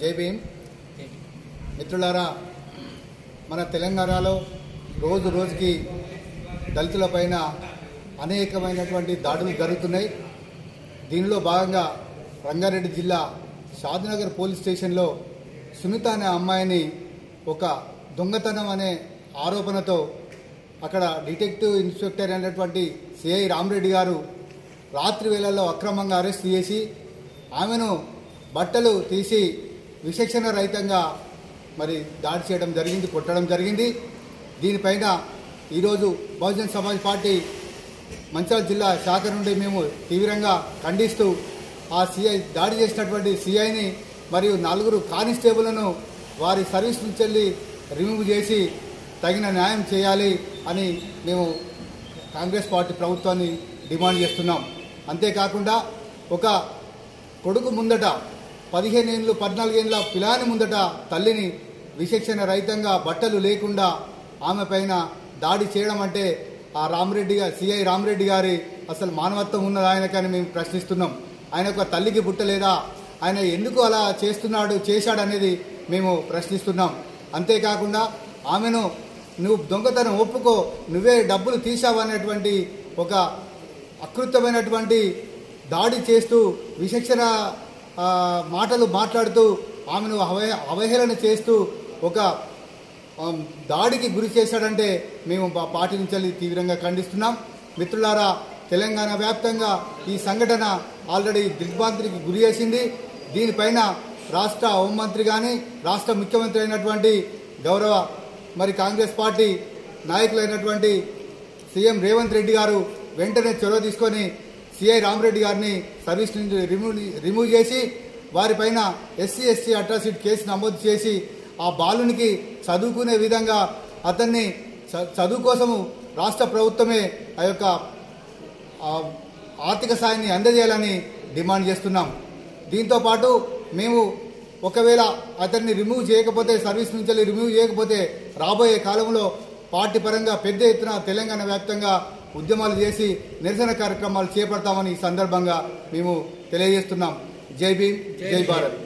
జై భీమ్ మిత్రులారా, మన తెలంగాణలో రోజు రోజుకి దళితులపైన అనేకమైనటువంటి దాడులు జరుగుతున్నాయి. దీనిలో భాగంగా రంగారెడ్డి జిల్లా షాద్నగర్ పోలీస్ స్టేషన్లో సునీత అనే అమ్మాయిని ఒక దొంగతనం అనే ఆరోపణతో అక్కడ డిటెక్టివ్ ఇన్స్పెక్టర్ అయినటువంటి సిఐ రామరెడ్డి గారు రాత్రి వేళల్లో అక్రమంగా అరెస్ట్ చేసి ఆమెను బట్టలు తీసి విచక్షణ రహితంగా మరి దాడి చేయడం జరిగింది, కొట్టడం జరిగింది. దీనిపైన ఈరోజు బహుజన్ సమాజ్ పార్టీ మంచిర్యాల జిల్లా శాఖ నుండి మేము తీవ్రంగా ఖండిస్తూ ఆ సిఐ దాడి చేసినటువంటి సిఐని మరియు 4 కానిస్టేబుల్ను వారి సర్వీస్ నుంచి రిమూవ్ చేసి తగిన న్యాయం చేయాలి అని మేము కాంగ్రెస్ పార్టీ ప్రభుత్వాన్ని డిమాండ్ చేస్తున్నాం. అంతేకాకుండా ఒక కొడుకు ముందట 15 ఏళ్ళు 14 ఏళ్ళ పిల్లాని ముందట తల్లిని విచక్షణ రహితంగా బట్టలు లేకుండా ఆమె పైన దాడి చేయడం అంటే ఆ రామరెడ్డి గారు సిఐ రామరెడ్డి గారి అసలు మానవత్వం ఉన్నది ఆయనకని మేము ప్రశ్నిస్తున్నాం. ఆయన ఒక తల్లికి పుట్టలేదా, ఆయన ఎందుకు అలా చేశాడనేది మేము ప్రశ్నిస్తున్నాం. అంతేకాకుండా ఆమెను నువ్వు దొంగతనం ఒప్పుకో, నువ్వే డబ్బులు తీసావనేటువంటి ఒక అకృతమైనటువంటి దాడి చేస్తూ విచక్షణ మాటలు మాట్లాడుతూ ఆమెను అవహేళన చేస్తూ ఒక దాడికి గురి చేశాడంటే మేము పార్టీ నుంచి తీవ్రంగా ఖండిస్తున్నాం. మిత్రులారా, తెలంగాణ వ్యాప్తంగా ఈ సంఘటన ఆల్రెడీ దిగ్భ్రాంతికి గురి చేసింది. దీనిపైన రాష్ట్ర హోంమంత్రి కానీ రాష్ట్ర ముఖ్యమంత్రి అయినటువంటి గౌరవ కాంగ్రెస్ పార్టీ నాయకులైనటువంటి సీఎం రేవంత్ రెడ్డి గారు వెంటనే చొరవ తీసుకొని సిఐ రామరెడ్డి గారిని సర్వీస్ నుంచి రిమూవ్ చేసి వారిపైన ఎస్సీ ఎస్టీ అట్రాసిటీ కేసు నమోదు చేసి ఆ బాలునికి చదువుకునే విధంగా అతన్ని చదువు కోసము రాష్ట్ర ప్రభుత్వమే ఆ యొక్క ఆర్థిక సాయాన్ని అందజేయాలని డిమాండ్ చేస్తున్నాం. దీంతోపాటు మేము ఒకవేళ అతన్ని రిమూవ్ చేయకపోతే, సర్వీస్ నుంచి రిమూవ్ చేయకపోతే రాబోయే కాలంలో పార్టీ పరంగా పెద్ద ఎత్తున తెలంగాణ వ్యాప్తంగా ఉద్యమాలు చేసి నిరసన కార్యక్రమాలు చేపడతామని ఈ సందర్భంగా మేము తెలియజేస్తున్నాం. జై భీమ్, జై భారత్.